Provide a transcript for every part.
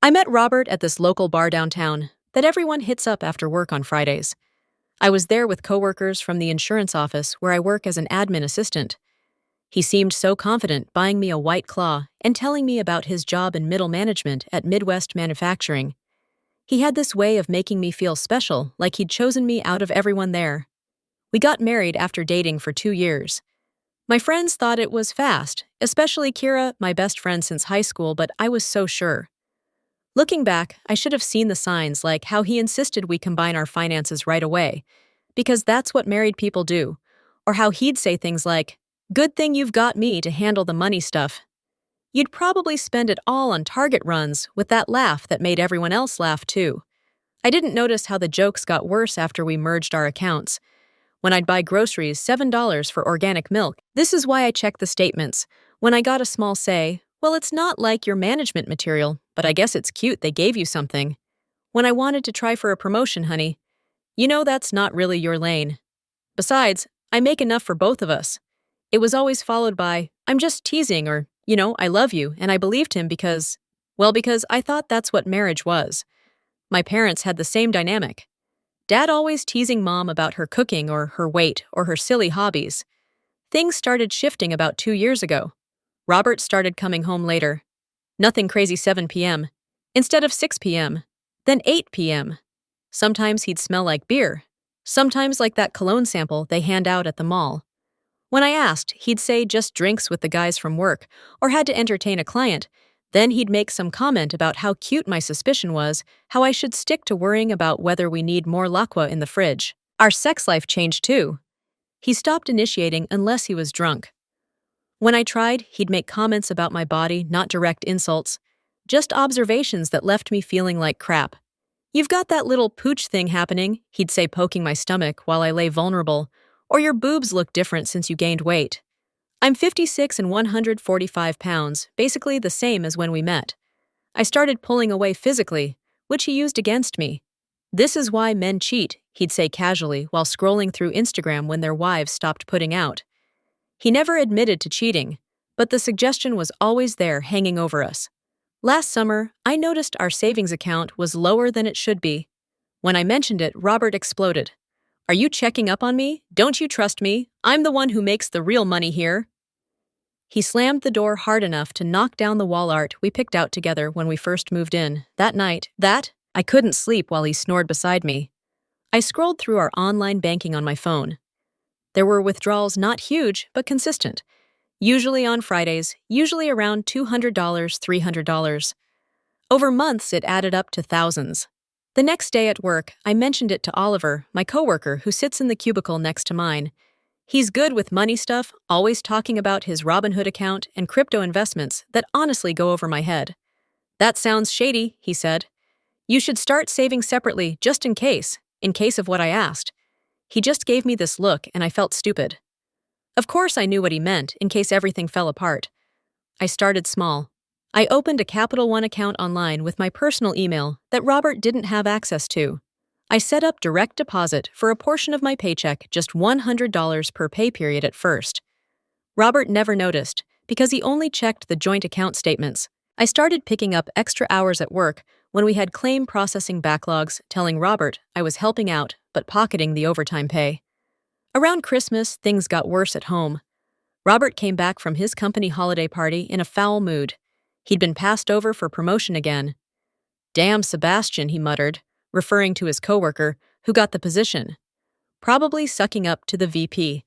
I met Robert at this local bar downtown that everyone hits up after work on Fridays. I was there with coworkers from the insurance office where I work as an admin assistant. He seemed so confident buying me a White Claw and telling me about his job in middle management at Midwest Manufacturing. He had this way of making me feel special, like he'd chosen me out of everyone there. We got married after dating for 2 years. My friends thought it was fast, especially Kira, my best friend since high school, but I was so sure. Looking back, I should have seen the signs, like how he insisted we combine our finances right away, because that's what married people do, or how he'd say things like, "Good thing you've got me to handle the money stuff." You'd probably spend it all on Target runs with that laugh that made everyone else laugh too. I didn't notice how the jokes got worse after we merged our accounts. When I'd buy groceries, $7 for organic milk. This is why I check the statements. When I got a small say, "Well, it's not like your management material, but I guess it's cute they gave you something." When I wanted to try for a promotion, honey, "You know that's not really your lane. Besides, I make enough for both of us." It was always followed by, "I'm just teasing," or, "I love you," and I believed him because I thought that's what marriage was. My parents had the same dynamic. Dad always teasing Mom about her cooking or her weight or her silly hobbies. Things started shifting about 2 years ago. Robert started coming home later. Nothing crazy 7 p.m. Instead of 6 p.m., then 8 p.m. Sometimes he'd smell like beer. Sometimes like that cologne sample they hand out at the mall. When I asked, he'd say just drinks with the guys from work or had to entertain a client. Then he'd make some comment about how cute my suspicion was, how I should stick to worrying about whether we need more Laqua in the fridge. Our sex life changed too. He stopped initiating unless he was drunk. When I tried, he'd make comments about my body, not direct insults, just observations that left me feeling like crap. "You've got that little pooch thing happening," he'd say, poking my stomach while I lay vulnerable, "or your boobs look different since you gained weight." I'm 56 and 145 pounds, basically the same as when we met. I started pulling away physically, which he used against me. "This is why men cheat," he'd say casually while scrolling through Instagram when their wives stopped putting out. He never admitted to cheating, but the suggestion was always there hanging over us. Last summer, I noticed our savings account was lower than it should be. When I mentioned it, Robert exploded. "Are you checking up on me? Don't you trust me? I'm the one who makes the real money here." He slammed the door hard enough to knock down the wall art we picked out together when we first moved in. That night, I couldn't sleep while he snored beside me. I scrolled through our online banking on my phone. There were withdrawals not huge, but consistent. Usually on Fridays, usually around $200, $300. Over months, it added up to thousands. The next day at work, I mentioned it to Oliver, my coworker who sits in the cubicle next to mine. He's good with money stuff, always talking about his Robinhood account and crypto investments that honestly go over my head. "That sounds shady," he said. "You should start saving separately just in case of what I asked." He just gave me this look and I felt stupid. Of course I knew what he meant, in case everything fell apart. I started small. I opened a Capital One account online with my personal email that Robert didn't have access to. I set up direct deposit for a portion of my paycheck, just $100 per pay period at first. Robert never noticed, because he only checked the joint account statements. I started picking up extra hours at work when we had claim processing backlogs, telling Robert I was helping out but pocketing the overtime pay. Around Christmas, things got worse at home. Robert came back from his company holiday party in a foul mood. He'd been passed over for promotion again. "Damn Sebastian," he muttered, referring to his coworker, who got the position. Probably sucking up to the VP.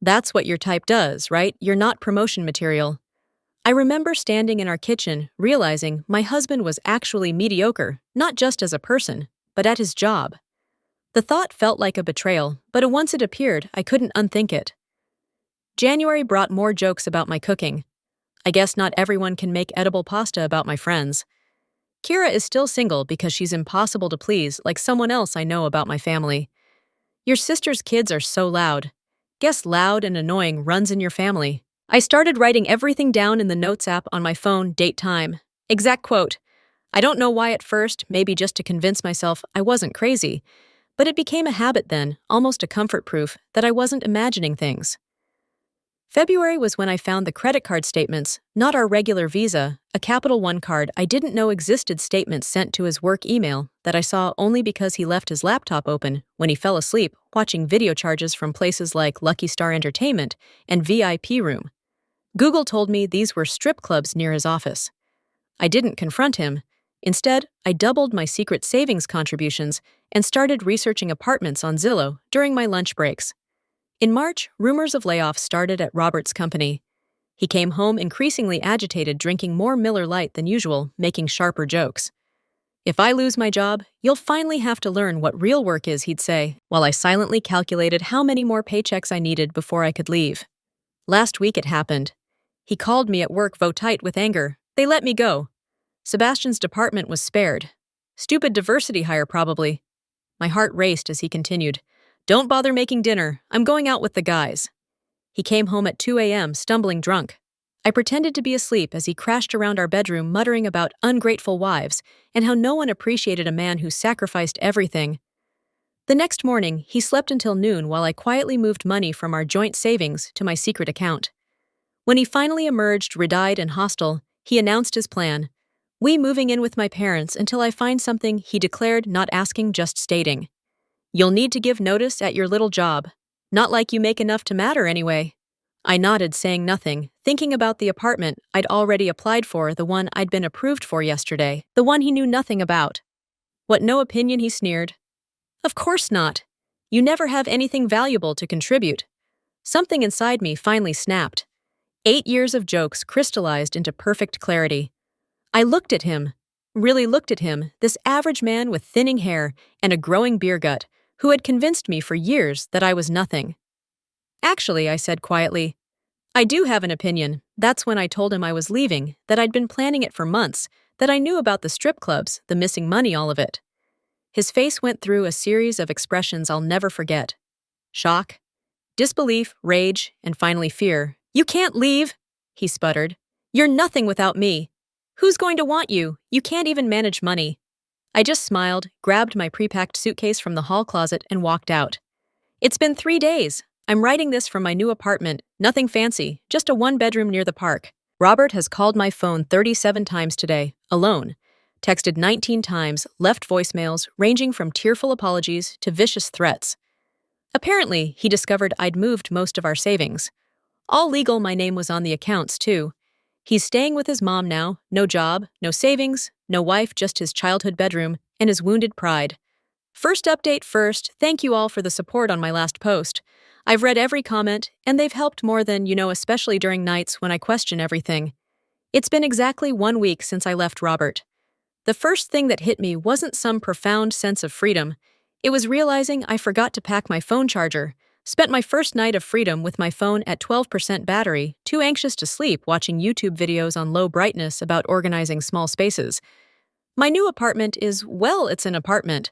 That's what your type does, right? You're not promotion material. I remember standing in our kitchen, realizing my husband was actually mediocre, not just as a person, but at his job. The thought felt like a betrayal, but once it appeared, I couldn't unthink it. January brought more jokes about my cooking. I guess not everyone can make edible pasta about my friends. Kira is still single because she's impossible to please, like someone else I know about my family. "Your sister's kids are so loud." Guess loud and annoying runs in your family. I started writing everything down in the Notes app on my phone, date, time. Exact quote. I don't know why at first, maybe just to convince myself I wasn't crazy, but it became a habit then, almost a comfort proof, that I wasn't imagining things. February was when I found the credit card statements, not our regular Visa, a Capital One card I didn't know existed statements sent to his work email that I saw only because he left his laptop open when he fell asleep watching video charges from places like Lucky Star Entertainment and VIP Room. Google told me these were strip clubs near his office. I didn't confront him. Instead, I doubled my secret savings contributions and started researching apartments on Zillow during my lunch breaks. In March, rumors of layoffs started at Robert's company. He came home increasingly agitated, drinking more Miller Lite than usual, making sharper jokes. "If I lose my job, you'll finally have to learn what real work is," he'd say, while I silently calculated how many more paychecks I needed before I could leave. Last week it happened. He called me at work tight with anger. They let me go. Sebastian's department was spared. Stupid diversity hire, probably. My heart raced as he continued. "Don't bother making dinner. I'm going out with the guys." He came home at 2 a.m., stumbling drunk. I pretended to be asleep as he crashed around our bedroom muttering about ungrateful wives and how no one appreciated a man who sacrificed everything. The next morning, he slept until noon while I quietly moved money from our joint savings to my secret account. When he finally emerged red-eyed and hostile, he announced his plan. "We moving in with my parents until I find something," he declared, not asking, just stating. "You'll need to give notice at your little job. Not like you make enough to matter anyway." I nodded, saying nothing, thinking about the apartment I'd already applied for, the one I'd been approved for yesterday, the one he knew nothing about. "What, no opinion?" he sneered. "Of course not. You never have anything valuable to contribute." Something inside me finally snapped. 8 years of jokes crystallized into perfect clarity. I looked at him, really looked at him, this average man with thinning hair and a growing beer gut, who had convinced me for years that I was nothing. "Actually," I said quietly, "I do have an opinion." That's when I told him I was leaving, that I'd been planning it for months, that I knew about the strip clubs, the missing money, all of it. His face went through a series of expressions I'll never forget. Shock, disbelief, rage, and finally fear. "You can't leave," he sputtered. "You're nothing without me. Who's going to want you? You can't even manage money." I just smiled, grabbed my pre-packed suitcase from the hall closet, and walked out. "It's been 3 days. I'm writing this from my new apartment. Nothing fancy, just a 1-bedroom near the park. Robert has called my phone 37 times today, alone. Texted 19 times, left voicemails ranging from tearful apologies to vicious threats. Apparently, he discovered I'd moved most of our savings. All legal, my name was on the accounts, too. He's staying with his mom now, no job, no savings, no wife, just his childhood bedroom and his wounded pride. First update first, thank you all for the support on my last post. I've read every comment, and they've helped more than you know, especially during nights when I question everything. It's been exactly 1 week since I left Robert. The first thing that hit me wasn't some profound sense of freedom. It was realizing I forgot to pack my phone charger. Spent my first night of freedom with my phone at 12% battery, too anxious to sleep watching YouTube videos on low brightness about organizing small spaces. My new apartment is, well, it's an apartment.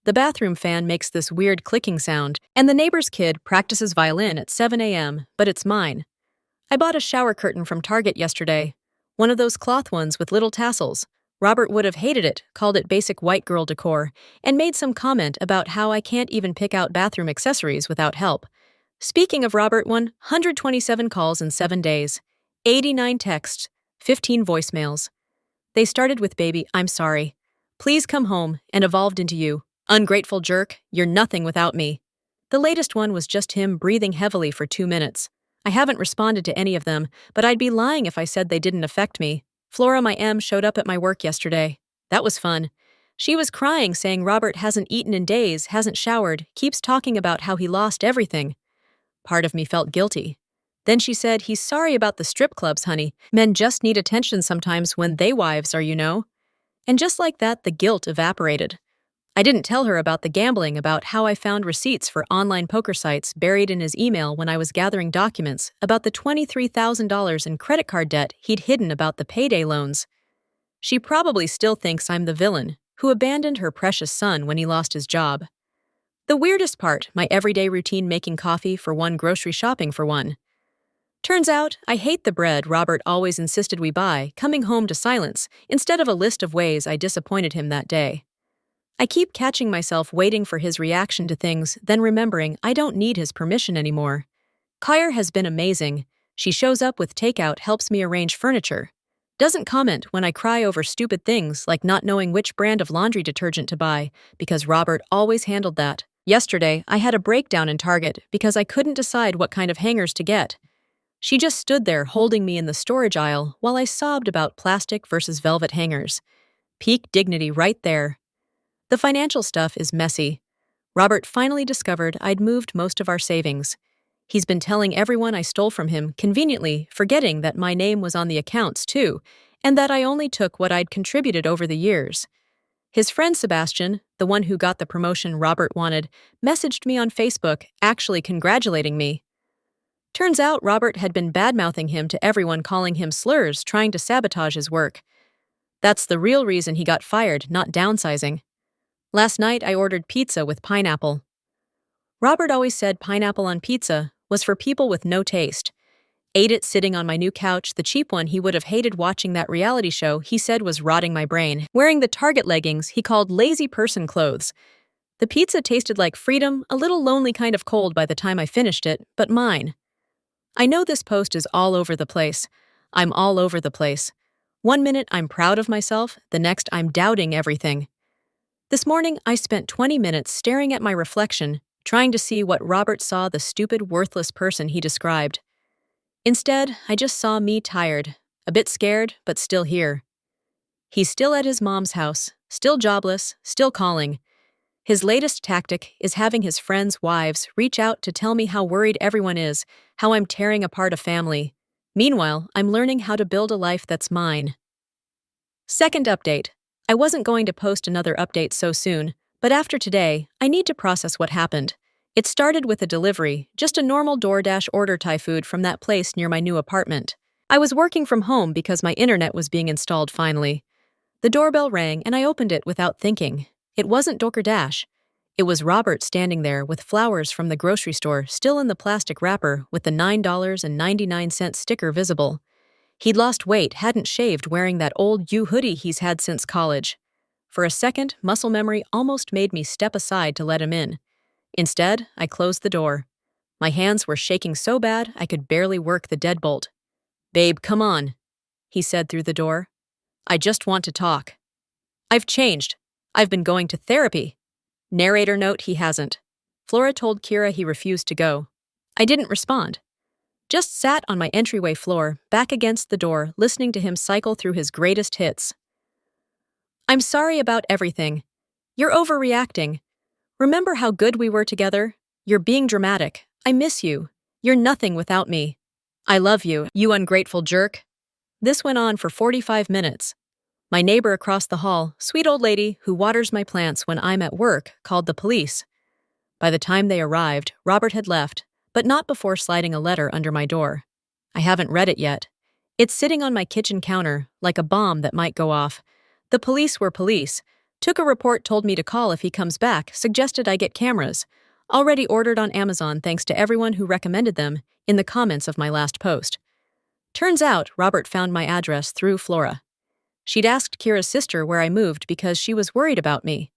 The bathroom fan makes this weird clicking sound, and the neighbor's kid practices violin at 7 a.m., but it's mine. I bought a shower curtain from Target yesterday. One of those cloth ones with little tassels. Robert would have hated it, called it basic white girl decor, and made some comment about how I can't even pick out bathroom accessories without help. Speaking of Robert, 127 calls in 7 days, 89 texts, 15 voicemails. They started with "Baby, I'm sorry. Please come home," and evolved into "You ungrateful jerk, you're nothing without me." The latest one was just him breathing heavily for 2 minutes. I haven't responded to any of them, but I'd be lying if I said they didn't affect me. Flora, my M, showed up at my work yesterday. That was fun. She was crying, saying Robert hasn't eaten in days, hasn't showered, keeps talking about how he lost everything. Part of me felt guilty. Then she said, "He's sorry about the strip clubs, honey. Men just need attention sometimes when they wives are, you know." And just like that, the guilt evaporated. I didn't tell her about the gambling, about how I found receipts for online poker sites buried in his email when I was gathering documents, about the $23,000 in credit card debt he'd hidden, about the payday loans. She probably still thinks I'm the villain who abandoned her precious son when he lost his job. The weirdest part, my everyday routine: making coffee for one, grocery shopping for one. Turns out, I hate the bread Robert always insisted we buy, coming home to silence, instead of a list of ways I disappointed him that day. I keep catching myself waiting for his reaction to things, then remembering I don't need his permission anymore. Kyer has been amazing. She shows up with takeout, helps me arrange furniture. Doesn't comment when I cry over stupid things like not knowing which brand of laundry detergent to buy, because Robert always handled that. Yesterday, I had a breakdown in Target because I couldn't decide what kind of hangers to get. She just stood there holding me in the storage aisle while I sobbed about plastic versus velvet hangers. Peak dignity right there. The financial stuff is messy. Robert finally discovered I'd moved most of our savings. He's been telling everyone I stole from him, conveniently forgetting that my name was on the accounts too, and that I only took what I'd contributed over the years. His friend Sebastian, the one who got the promotion Robert wanted, messaged me on Facebook, actually congratulating me. Turns out Robert had been badmouthing him to everyone, calling him slurs, trying to sabotage his work. That's the real reason he got fired, not downsizing. Last night I ordered pizza with pineapple. Robert always said pineapple on pizza was for people with no taste. Ate it sitting on my new couch, the cheap one he would have hated watching that reality show he said was rotting my brain, wearing the Target leggings he called lazy person clothes. The pizza tasted like freedom, a little lonely kind of cold by the time I finished it, but mine. I know this post is all over the place. I'm all over the place. One minute I'm proud of myself, the next I'm doubting everything. This morning I spent 20 minutes staring at my reflection, trying to see what Robert saw the stupid, worthless person he described. Instead, I just saw me tired, a bit scared, but still here. He's still at his mom's house, still jobless, still calling. His latest tactic is having his friends' wives reach out to tell me how worried everyone is, how I'm tearing apart a family. Meanwhile, I'm learning how to build a life that's mine. Second update. I wasn't going to post another update so soon, but after today, I need to process what happened. It started with a delivery, just a normal DoorDash order Thai food from that place near my new apartment. I was working from home because my internet was being installed finally. The doorbell rang and I opened it without thinking. It wasn't DoorDash. It was Robert standing there with flowers from the grocery store still in the plastic wrapper with the $9.99 sticker visible. He'd lost weight, hadn't shaved, wearing that old U hoodie he's had since college. For a second, muscle memory almost made me step aside to let him in. Instead, I closed the door. My hands were shaking so bad I could barely work the deadbolt. "Babe, come on," he said through the door. "I just want to talk." "I've changed. I've been going to therapy." Narrator note: he hasn't. Flora told Kira he refused to go. I didn't respond. Just sat on my entryway floor, back against the door, listening to him cycle through his greatest hits. "I'm sorry about everything. You're overreacting. Remember how good we were together? You're being dramatic. I miss you. You're nothing without me. I love you, you ungrateful jerk." This went on for 45 minutes. My neighbor across the hall, sweet old lady who waters my plants when I'm at work, called the police. By the time they arrived, Robert had left, but not before sliding a letter under my door. I haven't read it yet. It's sitting on my kitchen counter, like a bomb that might go off. The police were police. Took a report, told me to call if he comes back, suggested I get cameras. Already ordered on Amazon thanks to everyone who recommended them in the comments of my last post. Turns out Robert found my address through Flora. She'd asked Kira's sister where I moved because she was worried about me.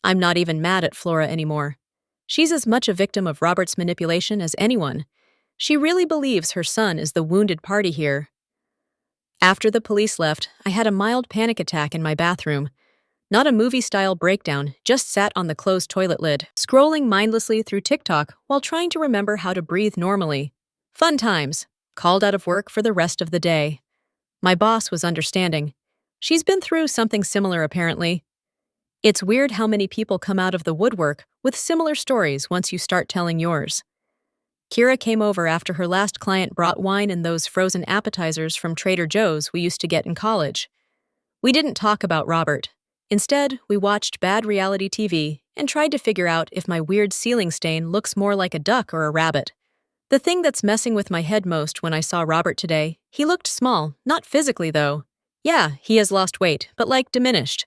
I'm not even mad at Flora anymore. She's as much a victim of Robert's manipulation as anyone. She really believes her son is the wounded party here. After the police left, I had a mild panic attack in my bathroom. Not a movie-style breakdown, just sat on the closed toilet lid, scrolling mindlessly through TikTok while trying to remember how to breathe normally. Fun times. Called out of work for the rest of the day. My boss was understanding. She's been through something similar apparently. It's weird how many people come out of the woodwork with similar stories once you start telling yours. Kira came over after her last client brought wine and those frozen appetizers from Trader Joe's we used to get in college. We didn't talk about Robert. Instead, we watched bad reality TV and tried to figure out if my weird ceiling stain looks more like a duck or a rabbit. The thing that's messing with my head most when I saw Robert today, he looked small, not physically though. Yeah, he has lost weight, but like diminished.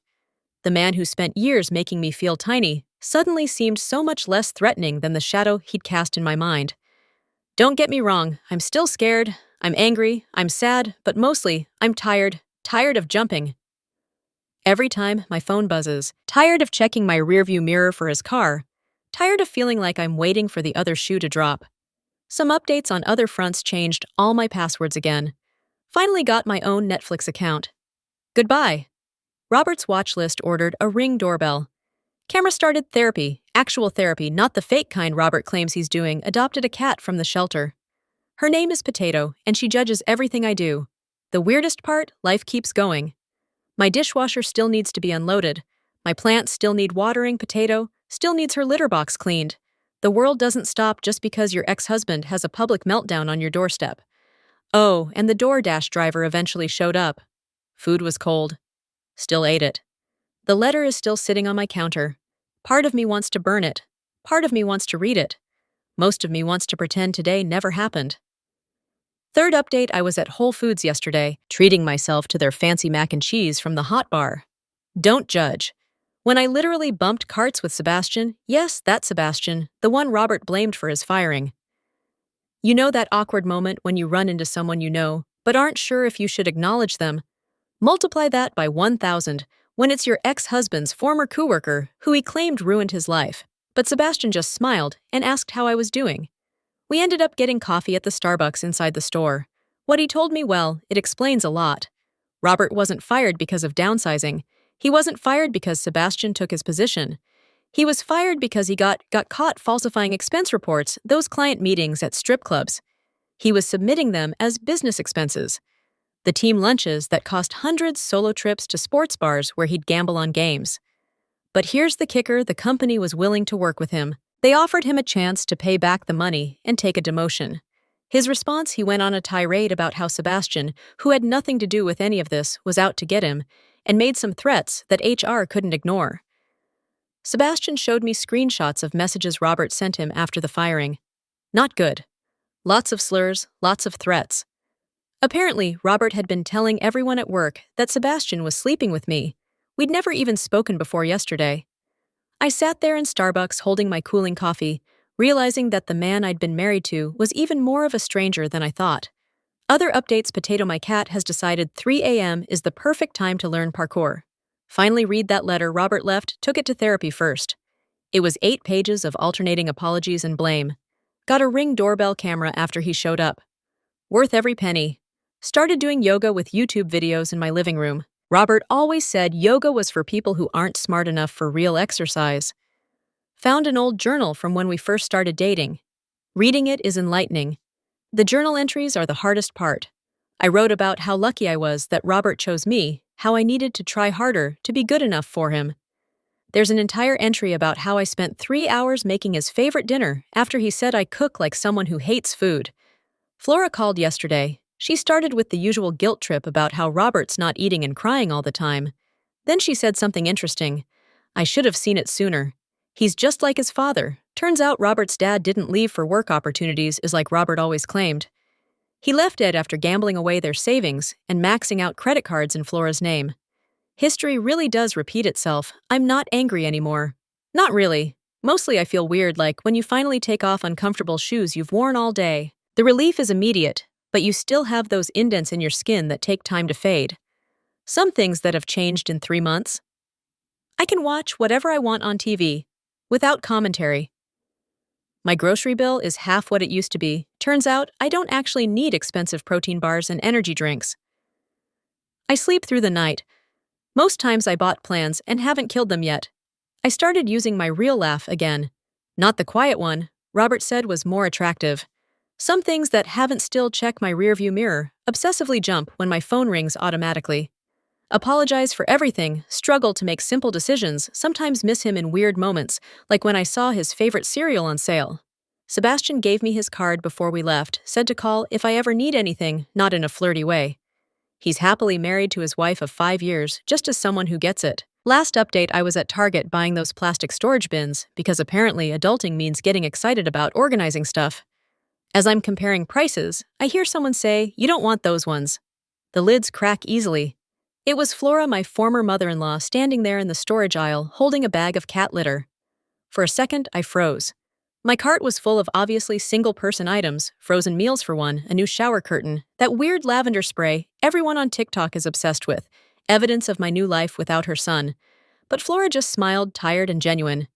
The man who spent years making me feel tiny suddenly seemed so much less threatening than the shadow he'd cast in my mind. Don't get me wrong, I'm still scared, I'm angry, I'm sad, but mostly, I'm tired of jumping. Every time my phone buzzes, tired of checking my rearview mirror for his car, tired of feeling like I'm waiting for the other shoe to drop. Some updates on other fronts changed all my passwords again. Finally got my own Netflix account. Goodbye. Robert's watch list ordered a Ring doorbell. Camera started therapy, actual therapy, not the fake kind Robert claims he's doing, adopted a cat from the shelter. Her name is Potato, and she judges everything I do. The weirdest part, life keeps going. My dishwasher still needs to be unloaded. My plants still need watering. Potato still needs her litter box cleaned. The world doesn't stop just because your ex-husband has a public meltdown on your doorstep. Oh, and the DoorDash driver eventually showed up. Food was cold. Still ate it. The letter is still sitting on my counter. Part of me wants to burn it. Part of me wants to read it. Most of me wants to pretend today never happened. Third update, I was at Whole Foods yesterday, treating myself to their fancy mac and cheese from the hot bar. Don't judge. When I literally bumped carts with Sebastian, yes, that Sebastian, the one Robert blamed for his firing. You know that awkward moment when you run into someone you know, but aren't sure if you should acknowledge them? Multiply that by 1,000 when it's your ex-husband's former coworker who he claimed ruined his life. But Sebastian just smiled and asked how I was doing. We ended up getting coffee at the Starbucks inside the store. What he told me, well, it explains a lot. Robert wasn't fired because of downsizing. He wasn't fired because Sebastian took his position. He was fired because he got caught falsifying expense reports, those client meetings at strip clubs. He was submitting them as business expenses. The team lunches that cost hundreds, solo trips to sports bars where he'd gamble on games. But here's the kicker, the company was willing to work with him. They offered him a chance to pay back the money and take a demotion. His response, he went on a tirade about how Sebastian, who had nothing to do with any of this, was out to get him, and made some threats that HR couldn't ignore. Sebastian showed me screenshots of messages Robert sent him after the firing. Not good. Lots of slurs, lots of threats. Apparently, Robert had been telling everyone at work that Sebastian was sleeping with me. We'd never even spoken before yesterday. I sat there in Starbucks holding my cooling coffee, realizing that the man I'd been married to was even more of a stranger than I thought. Other updates, Potato my cat has decided 3 a.m. is the perfect time to learn parkour. Finally read that letter Robert left, took it to therapy first. It was 8 pages of alternating apologies and blame. Got a Ring doorbell camera after he showed up. Worth every penny. Started doing yoga with YouTube videos in my living room. Robert always said yoga was for people who aren't smart enough for real exercise. Found an old journal from when we first started dating. Reading it is enlightening. The journal entries are the hardest part. I wrote about how lucky I was that Robert chose me, how I needed to try harder to be good enough for him. There's an entire entry about how I spent 3 hours making his favorite dinner after he said I cook like someone who hates food. Flora called yesterday. She started with the usual guilt trip about how Robert's not eating and crying all the time. Then she said something interesting. I should have seen it sooner. He's just like his father. Turns out Robert's dad didn't leave for work opportunities, is like Robert always claimed. He left Ed after gambling away their savings and maxing out credit cards in Flora's name. History really does repeat itself. I'm not angry anymore. Not really. Mostly I feel weird, like when you finally take off uncomfortable shoes you've worn all day. The relief is immediate, but you still have those indents in your skin that take time to fade. Some things that have changed in 3 months. I can watch whatever I want on TV, without commentary. My grocery bill is half what it used to be. Turns out I don't actually need expensive protein bars and energy drinks. I sleep through the night. Most times I bought plans and haven't killed them yet. I started using my real laugh again. Not the quiet one, Robert said was more attractive. Some things that haven't still check my rearview mirror, obsessively jump when my phone rings automatically. Apologize for everything, struggle to make simple decisions, sometimes miss him in weird moments, like when I saw his favorite cereal on sale. Sebastian gave me his card before we left, said to call if I ever need anything, not in a flirty way. He's happily married to his wife of 5 years, just as someone who gets it. Last update, I was at Target buying those plastic storage bins, because apparently adulting means getting excited about organizing stuff. As I'm comparing prices, I hear someone say, "You don't want those ones." The lids crack easily. It was Flora, my former mother-in-law, standing there in the storage aisle, holding a bag of cat litter. For a second, I froze. My cart was full of obviously single-person items, frozen meals for one, a new shower curtain, that weird lavender spray everyone on TikTok is obsessed with, evidence of my new life without her son. But Flora just smiled, tired and genuine.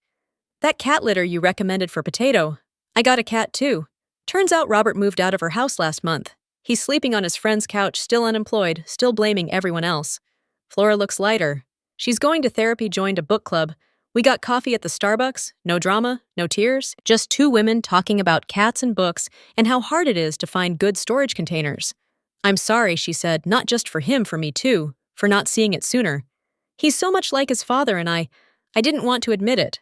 "That cat litter you recommended for Potato. I got a cat too. Turns out Robert moved out of her house last month. He's sleeping on his friend's couch, still unemployed, still blaming everyone else. Flora looks lighter. She's going to therapy, joined a book club. We got coffee at the Starbucks, no drama, no tears, just two women talking about cats and books and how hard it is to find good storage containers. I'm sorry, she said, not just for him, for me too, for not seeing it sooner. He's so much like his father and I didn't want to admit it.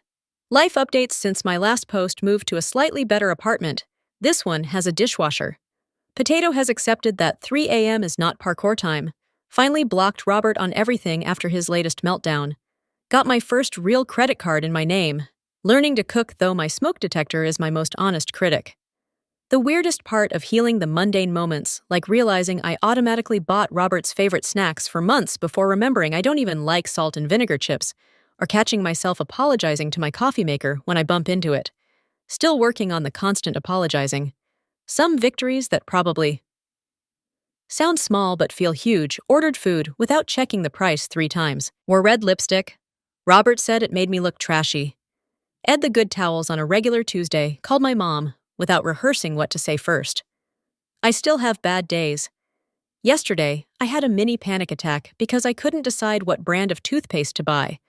Life updates since my last post: moved to a slightly better apartment. This one has a dishwasher. Potato has accepted that 3 a.m. is not parkour time. Finally blocked Robert on everything after his latest meltdown. Got my first real credit card in my name. Learning to cook, though my smoke detector is my most honest critic. The weirdest part of healing the mundane moments, like realizing I automatically bought Robert's favorite snacks for months before remembering I don't even like salt and vinegar chips, or catching myself apologizing to my coffee maker when I bump into it. Still working on the constant apologizing. Some victories that probably sound small but feel huge. Ordered food without checking the price 3 times. Wore red lipstick. Robert said it made me look trashy. Ed the good towels on a regular Tuesday. Called my mom without rehearsing what to say first. I still have bad days. Yesterday, I had a mini panic attack because I couldn't decide what brand of toothpaste to buy.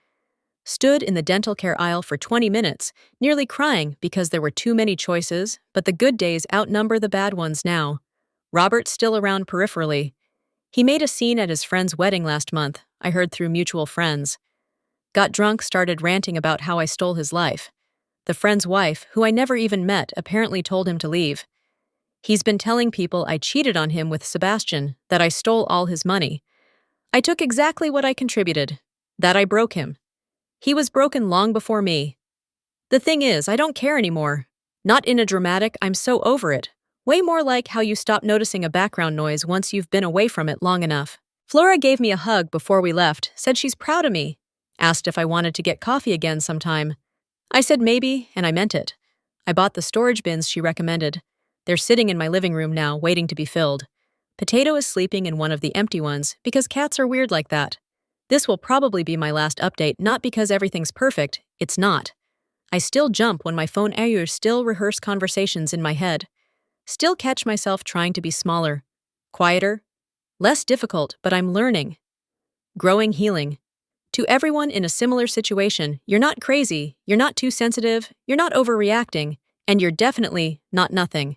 Stood in the dental care aisle for 20 minutes, nearly crying because there were too many choices, but the good days outnumber the bad ones now. Robert's still around peripherally. He made a scene at his friend's wedding last month, I heard through mutual friends. Got drunk, started ranting about how I stole his life. The friend's wife, who I never even met, apparently told him to leave. He's been telling people I cheated on him with Sebastian, that I stole all his money. I took exactly what I contributed, that I broke him. He was broken long before me. The thing is, I don't care anymore. Not in a dramatic, I'm so over it. Way more like how you stop noticing a background noise once you've been away from it long enough. Flora gave me a hug before we left, said she's proud of me. Asked if I wanted to get coffee again sometime. I said maybe, and I meant it. I bought the storage bins she recommended. They're sitting in my living room now, waiting to be filled. Potato is sleeping in one of the empty ones because cats are weird like that. This will probably be my last update, not because everything's perfect, it's not. I still jump when my phone errors, still rehearse conversations in my head. Still catch myself trying to be smaller, quieter, less difficult, but I'm learning. Growing, healing. To everyone in a similar situation, you're not crazy, you're not too sensitive, you're not overreacting, and you're definitely not nothing.